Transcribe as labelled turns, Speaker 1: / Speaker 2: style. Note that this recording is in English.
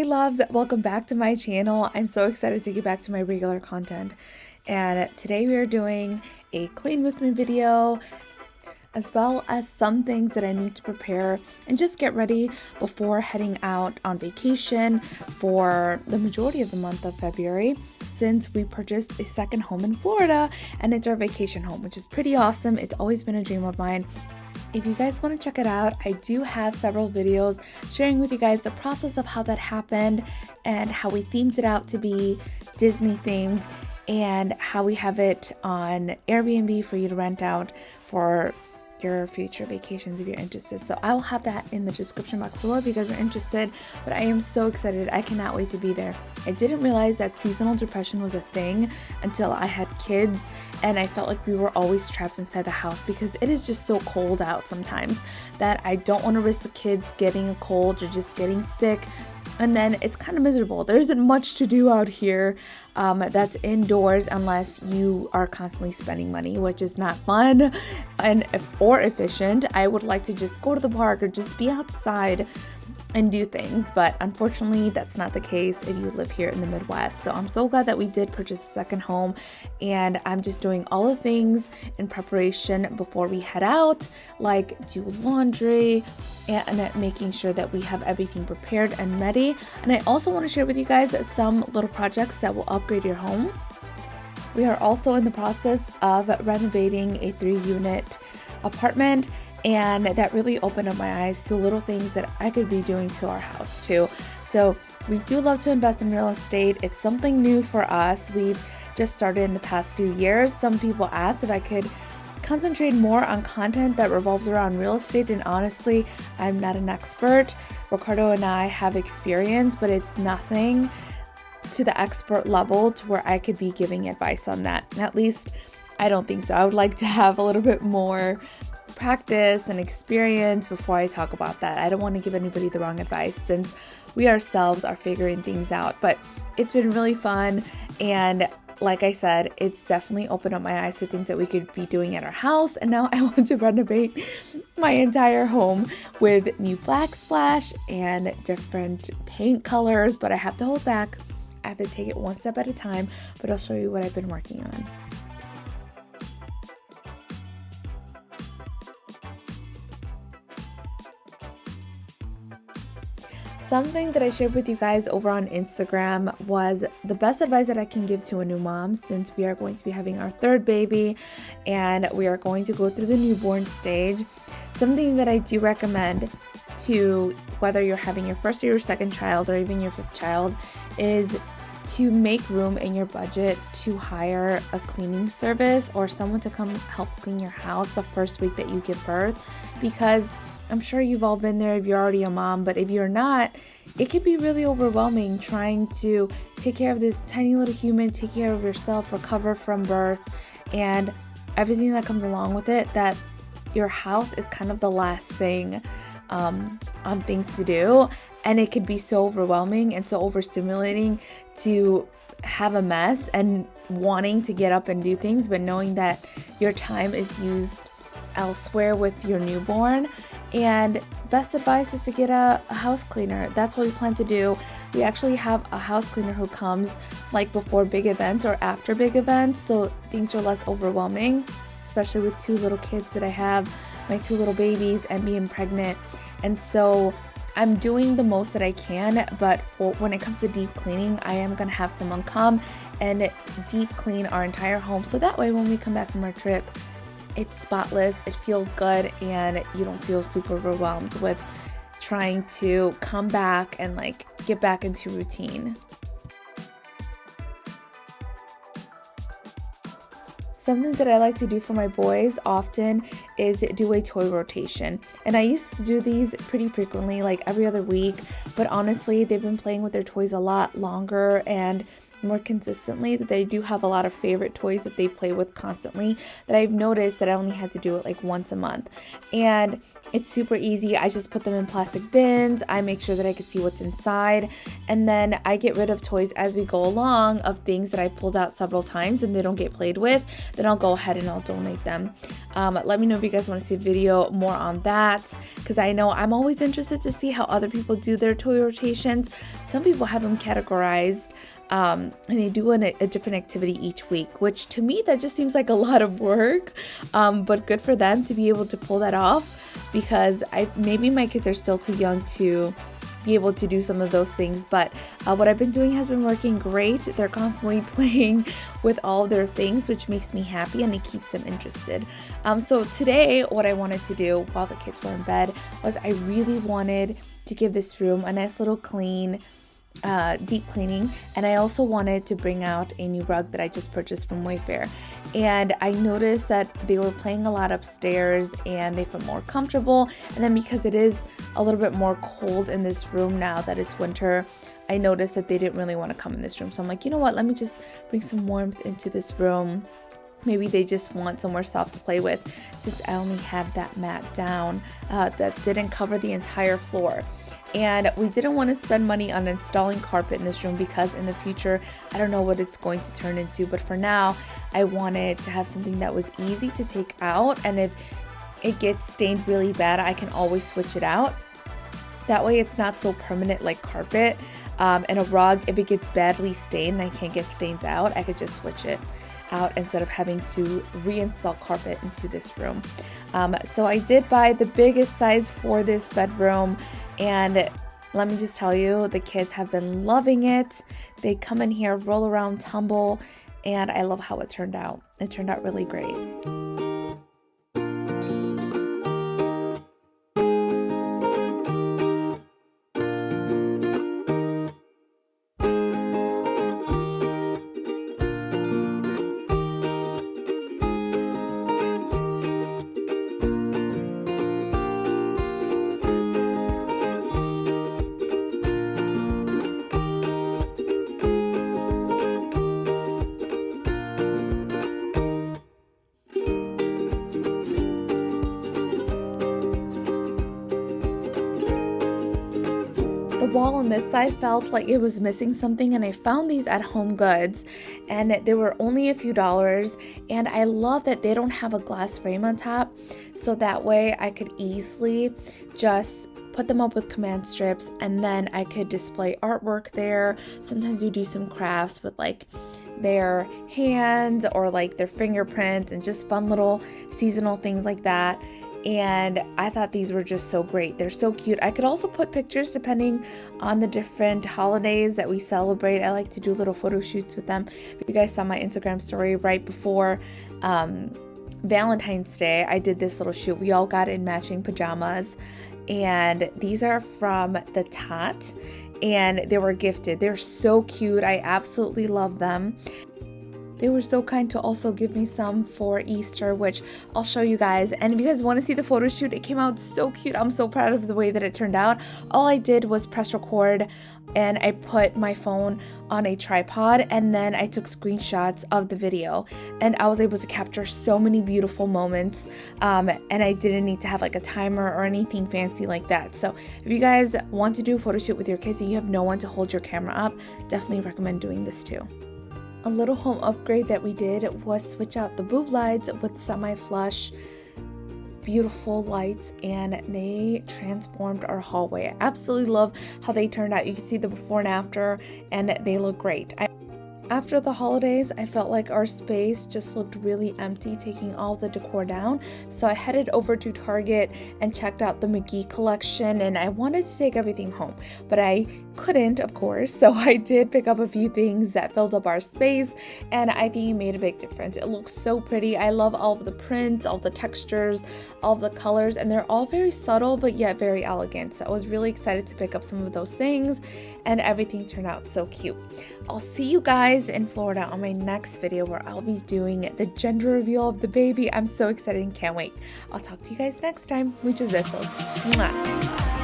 Speaker 1: loves, welcome back to my channel. I'm so excited to get back to my regular content, and today we are doing a clean with me video as well as some things that I need to prepare and just get ready before heading out on vacation for the majority of the month of February, since we purchased a second home in Florida and it's our vacation home, which is pretty awesome. It's always been a dream of mine. If you guys want to check it out, I do have several videos sharing with you guys the process of how that happened and how we themed it out to be Disney themed and how we have it on Airbnb for you to rent out for your future vacations if you're interested. So I will have that in the description box below if you guys are interested, but I am so excited. I cannot wait to be there. I didn't realize that seasonal depression was a thing until I had kids, and I felt like we were always trapped inside the house because it is just so cold out sometimes that I don't want to risk the kids getting a cold or just getting sick. And then it's kind of miserable. There isn't much to do out here that's indoors unless you are constantly spending money, which is not fun or efficient. I would like to just go to the park or just be outside and do things, but unfortunately that's not the case if you live here in the Midwest. So I'm so glad that we did purchase a second home, and I'm just doing all the things in preparation before we head out, like do laundry and making sure that we have everything prepared and ready. And I also want to share with you guys some little projects that will upgrade your home. We are also in the process of renovating a 3-unit apartment, and that really opened up my eyes to little things that I could be doing to our house too. So we do love to invest in real estate. It's something new for us. We've just started in the past few years. Some people asked if I could concentrate more on content that revolves around real estate, and honestly, I'm not an expert. Ricardo and I have experience, but it's nothing to the expert level to where I could be giving advice on that. At least I don't think so. I would like to have a little bit more practice and experience before I talk about that. I don't want to give anybody the wrong advice since we ourselves are figuring things out, but it's been really fun. And like I said, it's definitely opened up my eyes to things that we could be doing at our house. And now I want to renovate my entire home with new backsplash and different paint colors, but I have to hold back. I have to take it one step at a time, but I'll show you what I've been working on. Something that I shared with you guys over on Instagram was the best advice that I can give to a new mom, since we are going to be having our third baby and we are going to go through the newborn stage. Something that I do recommend to whether you're having your first or your second child or even your fifth child is to make room in your budget to hire a cleaning service or someone to come help clean your house the first week that you give birth, because I'm sure you've all been there if you're already a mom, but if you're not, it can be really overwhelming trying to take care of this tiny little human, take care of yourself, recover from birth, and everything that comes along with it, that your house is kind of the last thing on things to do. And it could be so overwhelming and so overstimulating to have a mess and wanting to get up and do things, but knowing that your time is used elsewhere with your newborn. And best advice is to get a house cleaner. That's what we plan to do. We actually have a house cleaner who comes like before big events or after big events, so things are less overwhelming, especially with 2 little kids that I have, my 2 little babies and being pregnant. And so I'm doing the most that I can, but for when it comes to deep cleaning, I am going to have someone come and deep clean our entire home, so that way when we come back from our trip, it's spotless, it feels good, and you don't feel super overwhelmed with trying to come back and like get back into routine. Something that I like to do for my boys often is do a toy rotation. And I used to do these pretty frequently, like every other week, but honestly, they've been playing with their toys a lot longer, and more consistently, that they do have a lot of favorite toys that they play with constantly, that I've noticed that I only had to do it like once a month. And it's super easy. I just put them in plastic bins. I make sure that I can see what's inside. And then I get rid of toys as we go along of things that I've pulled out several times and they don't get played with. Then I'll go ahead and I'll donate them. Let me know if you guys want to see a video more on that, because I know I'm always interested to see how other people do their toy rotations. Some people have them categorized. And they do a different activity each week, which to me that just seems like a lot of work, but good for them to be able to pull that off, because maybe my kids are still too young to be able to do some of those things, but what I've been doing has been working great. They're constantly playing with all their things, which makes me happy and it keeps them interested. So today what I wanted to do while the kids were in bed was I really wanted to give this room a nice little clean, deep cleaning, and I also wanted to bring out a new rug that I just purchased from Wayfair. And I noticed that they were playing a lot upstairs and they felt more comfortable, and then because it is a little bit more cold in this room now that it's winter, I noticed that they didn't really want to come in this room. So I'm like, you know what, let me just bring some warmth into this room. Maybe they just want somewhere soft to play with, since I only had that mat down that didn't cover the entire floor. And we didn't want to spend money on installing carpet in this room because in the future, I don't know what it's going to turn into. But for now, I wanted to have something that was easy to take out. And if it gets stained really bad, I can always switch it out. That way it's not so permanent like carpet. And a rug, if it gets badly stained and I can't get stains out, I could just switch it out instead of having to reinstall carpet into this room. So I did buy the biggest size for this bedroom, and let me just tell you, the kids have been loving it. They come in here, roll around, tumble, and I love how it turned out. It turned out really great. The wall on this side felt like it was missing something, and I found these at Home Goods and they were only a few dollars, and I love that they don't have a glass frame on top, so that way I could easily just put them up with command strips and then I could display artwork there. Sometimes we do some crafts with like their hands or like their fingerprints and just fun little seasonal things like that. And I thought these were just so great. They're so cute. I could also put pictures depending on the different holidays that we celebrate. I like to do little photo shoots with them. You guys saw my Instagram story right before Valentine's Day. I did this little shoot. We all got in matching pajamas. And these are from the Tot. And they were gifted. They're so cute. I absolutely love them. They were so kind to also give me some for Easter, which I'll show you guys. And if you guys want to see the photo shoot, it came out so cute. I'm so proud of the way that it turned out. All I did was press record and I put my phone on a tripod and then I took screenshots of the video, and I was able to capture so many beautiful moments, and I didn't need to have like a timer or anything fancy like that. So if you guys want to do a photo shoot with your kids and you have no one to hold your camera up, definitely recommend doing this too. A little home upgrade that we did was switch out the boob lights with semi-flush beautiful lights, and they transformed our hallway. I absolutely love how they turned out. You can see the before and after, and they look great. After the holidays, I felt like our space just looked really empty, taking all the decor down. So I headed over to Target and checked out the McGee collection, and I wanted to take everything home, but I couldn't, of course. So I did pick up a few things that filled up our space, and I think it made a big difference. It looks so pretty. I love all of the prints, all the textures, all the colors, and they're all very subtle, but yet very elegant. So I was really excited to pick up some of those things, and everything turned out so cute. I'll see you guys in Florida on my next video where I'll be doing the gender reveal of the baby. I'm so excited and can't wait. I'll talk to you guys next time. Muchos besos. Mwah.